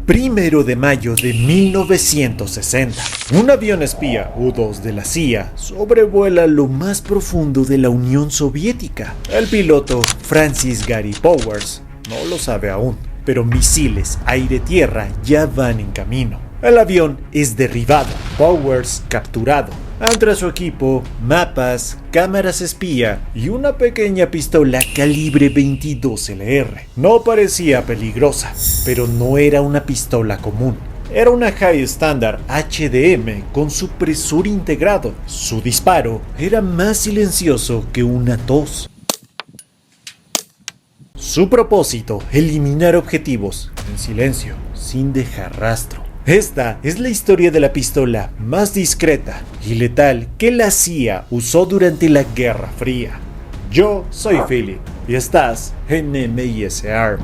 1 de mayo de 1960, un avión espía U-2 de la CIA sobrevuela lo más profundo de la Unión Soviética. El piloto Francis Gary Powers no lo sabe aún, pero misiles aire-tierra ya van en camino. El avión es derribado, Powers capturado. Entre su equipo, mapas, cámaras espía y una pequeña pistola calibre 22 LR. No parecía peligrosa, pero no era una pistola común. Era una High Standard HDM con supresor integrado. Su disparo era más silencioso que una tos. Su propósito, eliminar objetivos en silencio, sin dejar rastro. Esta es la historia de la pistola más discreta y letal que la CIA usó durante la Guerra Fría. Yo soy Philip y estás en MIS Army.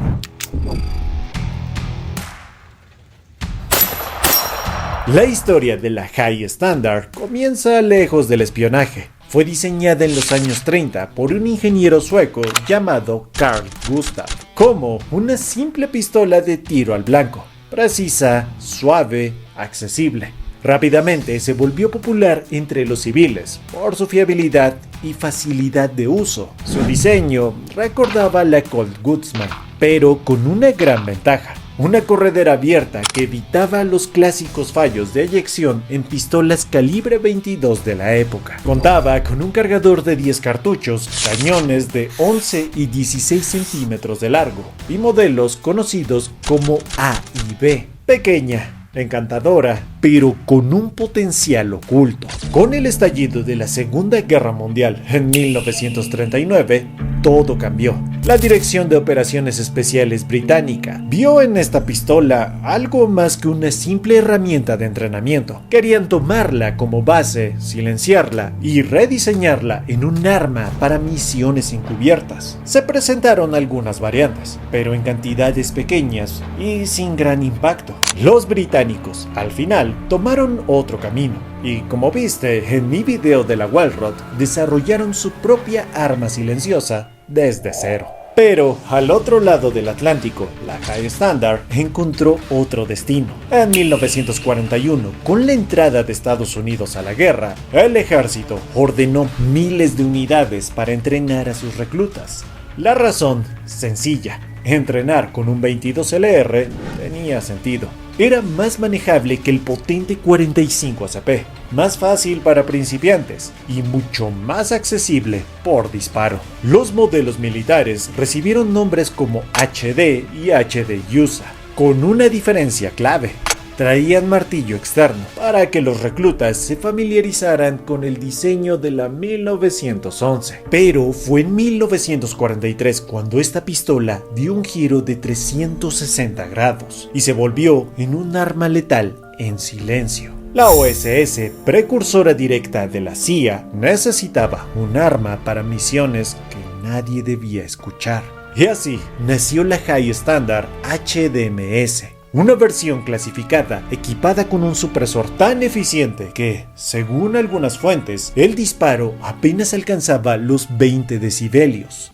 La historia de la High Standard comienza lejos del espionaje. Fue diseñada en los años 30 por un ingeniero sueco llamado Carl Gustaf como una simple pistola de tiro al blanco. Precisa, suave, accesible. Rápidamente se volvió popular entre los civiles por su fiabilidad y facilidad de uso. Su diseño recordaba la Colt Gutzmann, pero con una gran ventaja: una corredera abierta que evitaba los clásicos fallos de eyección en pistolas calibre 22 de la época. Contaba con un cargador de 10 cartuchos, cañones de 11 y 16 centímetros de largo y modelos conocidos como A y B. Pequeña, encantadora, pero con un potencial oculto. Con el estallido de la Segunda Guerra Mundial en 1939, todo cambió. La Dirección de Operaciones Especiales británica vio en esta pistola algo más que una simple herramienta de entrenamiento. Querían tomarla como base, silenciarla y rediseñarla en un arma para misiones encubiertas. Se presentaron algunas variantes, pero en cantidades pequeñas y sin gran impacto. Los británicos, al final, tomaron otro camino y, como viste en mi video de la Walrod, desarrollaron su propia arma silenciosa desde cero. Pero al otro lado del Atlántico, la High Standard encontró otro destino. En 1941, con la entrada de Estados Unidos a la guerra, el ejército ordenó miles de unidades para entrenar a sus reclutas. La razón, sencilla: entrenar con un 22 LR tenía sentido. Era más manejable que el potente 45 ACP, más fácil para principiantes y mucho más accesible por disparo. Los modelos militares recibieron nombres como HD y HD USA, con una diferencia clave: traían martillo externo para que los reclutas se familiarizaran con el diseño de la 1911. Pero fue en 1943 cuando esta pistola dio un giro de 360 grados y se volvió en un arma letal en silencio. La OSS, precursora directa de la CIA, necesitaba un arma para misiones que nadie debía escuchar. Y así nació la High Standard HDMS. Una versión clasificada equipada con un supresor tan eficiente que, según algunas fuentes, el disparo apenas alcanzaba los 20 decibelios.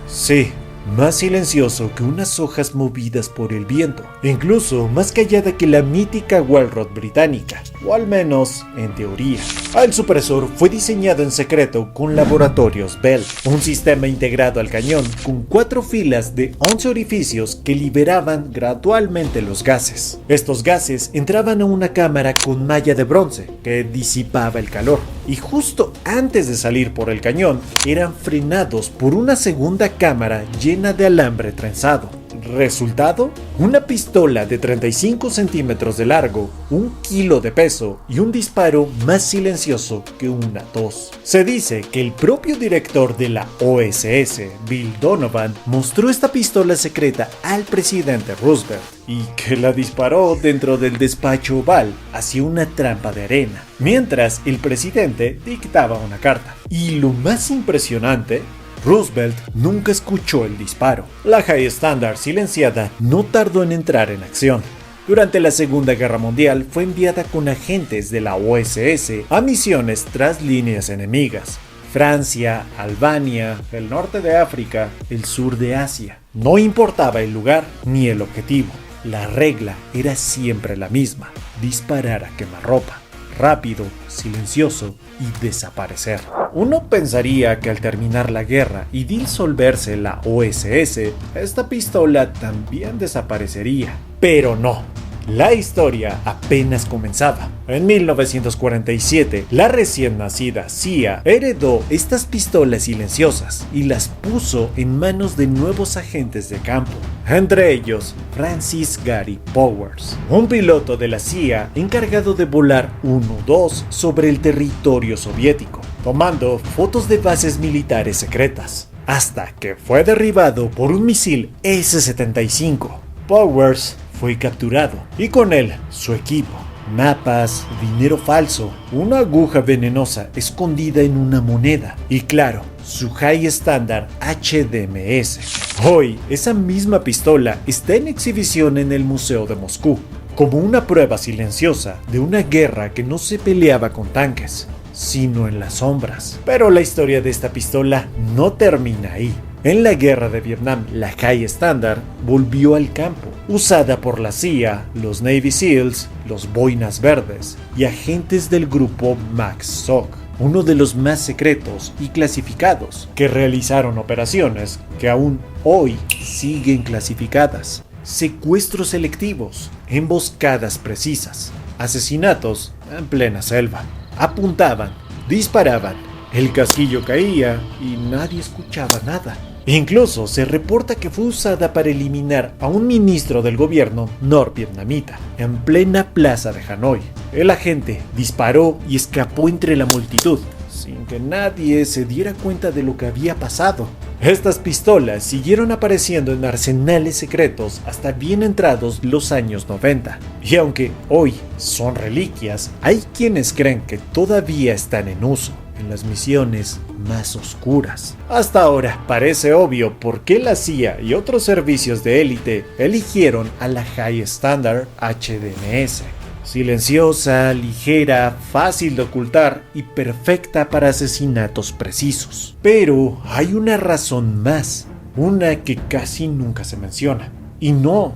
Sí, más silencioso que unas hojas movidas por el viento, incluso más callada que la mítica Walrod británica, o al menos en teoría. El supresor fue diseñado en secreto con Laboratorios Bell, un sistema integrado al cañón con 4 filas de 11 orificios que liberaban gradualmente los gases. Estos gases entraban a una cámara con malla de bronce que disipaba el calor, y justo antes de salir por el cañón eran frenados por una segunda cámara llena de alambre trenzado. Resultado: una pistola de 35 centímetros de largo, 1 kilo de peso y un disparo más silencioso que una tos. Se dice que el propio director de la OSS, Bill Donovan, mostró esta pistola secreta al presidente Roosevelt y que la disparó dentro del despacho oval hacia una trampa de arena, mientras el presidente dictaba una carta. Y lo más impresionante: Roosevelt nunca escuchó el disparo. La High Standard silenciada no tardó en entrar en acción. Durante la Segunda Guerra Mundial fue enviada con agentes de la OSS a misiones tras líneas enemigas: Francia, Albania, el norte de África, el sur de Asia. No importaba el lugar ni el objetivo. La regla era siempre la misma: disparar a quemarropa, rápido, silencioso y desaparecer. Uno pensaría que al terminar la guerra y disolverse la OSS, esta pistola también desaparecería. Pero no. La historia apenas comenzaba. En 1947, la recién nacida CIA heredó estas pistolas silenciosas y las puso en manos de nuevos agentes de campo, entre ellos Francis Gary Powers, un piloto de la CIA encargado de volar U-2 sobre el territorio soviético, tomando fotos de bases militares secretas, hasta que fue derribado por un misil S-75. Powers fue capturado y con él su equipo, mapas, dinero falso, una aguja venenosa escondida en una moneda y claro, su High Standard HDMS. Hoy esa misma pistola está en exhibición en el Museo de Moscú, como una prueba silenciosa de una guerra que no se peleaba con tanques, sino en las sombras. Pero la historia de esta pistola no termina ahí. En la guerra de Vietnam, la High Standard volvió al campo, usada por la CIA, los Navy SEALs, los Boinas Verdes y agentes del grupo MAXSOC, uno de los más secretos y clasificados, que realizaron operaciones que aún hoy siguen clasificadas. Secuestros selectivos, emboscadas precisas, asesinatos en plena selva. Apuntaban, disparaban, el casquillo caía y nadie escuchaba nada. Incluso se reporta que fue usada para eliminar a un ministro del gobierno norvietnamita en plena plaza de Hanoi. El agente disparó y escapó entre la multitud, sin que nadie se diera cuenta de lo que había pasado. Estas pistolas siguieron apareciendo en arsenales secretos hasta bien entrados los años 90. Y aunque hoy son reliquias, hay quienes creen que todavía están en uso en las misiones más oscuras. Hasta ahora parece obvio por qué la CIA y otros servicios de élite eligieron a la High Standard HDMS. Silenciosa, ligera, fácil de ocultar y perfecta para asesinatos precisos. Pero hay una razón más, una que casi nunca se menciona. Y no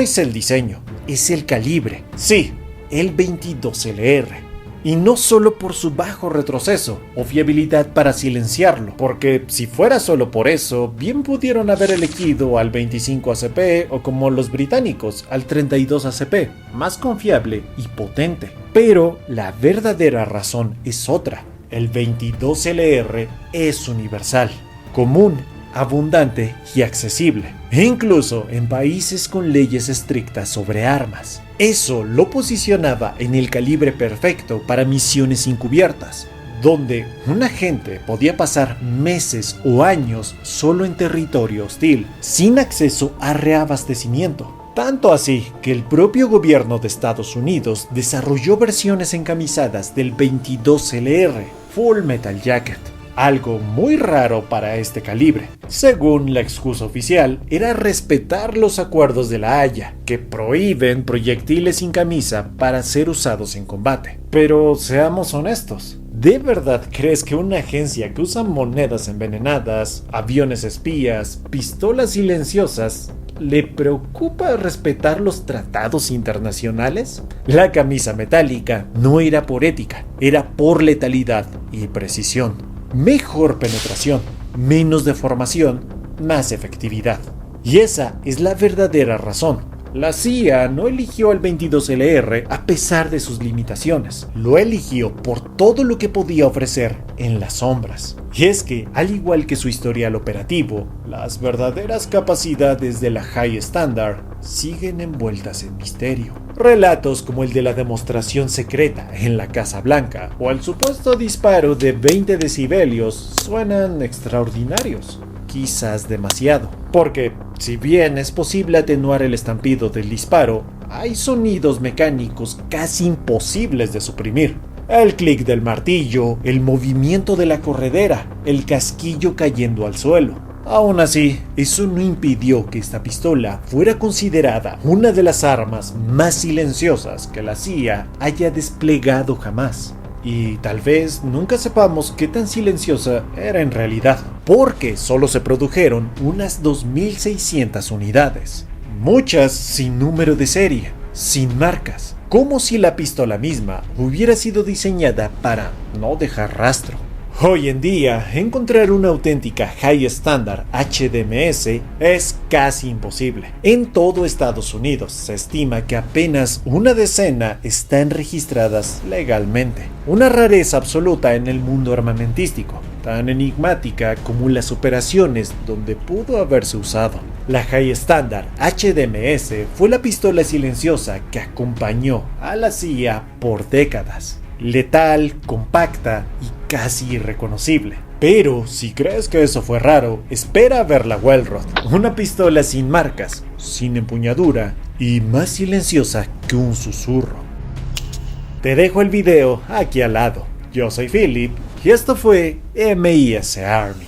es el diseño, es el calibre. Sí, el 22LR. Y no solo por su bajo retroceso o fiabilidad para silenciarlo, porque si fuera solo por eso, bien pudieron haber elegido al 25 ACP o como los británicos, al 32 ACP, más confiable y potente. Pero la verdadera razón es otra. El 22LR es universal, común, abundante y accesible, e incluso en países con leyes estrictas sobre armas. Eso lo posicionaba en el calibre perfecto para misiones encubiertas, donde un agente podía pasar meses o años solo en territorio hostil, sin acceso a reabastecimiento. Tanto así que el propio gobierno de Estados Unidos desarrolló versiones encamisadas del 22LR, Full Metal Jacket, algo muy raro para este calibre. Según la excusa oficial, era respetar los acuerdos de La Haya, que prohíben proyectiles sin camisa para ser usados en combate. Pero seamos honestos, ¿de verdad crees que una agencia que usa monedas envenenadas, aviones espías, pistolas silenciosas, le preocupa respetar los tratados internacionales? La camisa metálica no era por ética, era por letalidad y precisión. Mejor penetración, menos deformación, más efectividad. Y esa es la verdadera razón. La CIA no eligió el 22LR a pesar de sus limitaciones. Lo eligió por todo lo que podía ofrecer en las sombras. Y es que, al igual que su historial operativo, las verdaderas capacidades de la High Standard siguen envueltas en misterio. Relatos como el de la demostración secreta en la Casa Blanca o el supuesto disparo de 20 decibelios suenan extraordinarios. Quizás demasiado, porque si bien es posible atenuar el estampido del disparo, hay sonidos mecánicos casi imposibles de suprimir. El clic del martillo, el movimiento de la corredera, el casquillo cayendo al suelo. Aún así, eso no impidió que esta pistola fuera considerada una de las armas más silenciosas que la CIA haya desplegado jamás. Y tal vez nunca sepamos qué tan silenciosa era en realidad, porque solo se produjeron unas 2.600 unidades, muchas sin número de serie, sin marcas, como si la pistola misma hubiera sido diseñada para no dejar rastro. Hoy en día, encontrar una auténtica High Standard HDMS es casi imposible. En todo Estados Unidos se estima que apenas una decena están registradas legalmente. Una rareza absoluta en el mundo armamentístico, tan enigmática como las operaciones donde pudo haberse usado. La High Standard HDMS fue la pistola silenciosa que acompañó a la CIA por décadas. Letal, compacta y casi irreconocible. Pero si crees que eso fue raro, espera a ver la Welrod, una pistola sin marcas, sin empuñadura y más silenciosa que un susurro. Te dejo el video aquí al lado. Yo soy Philip y esto fue MIS Army.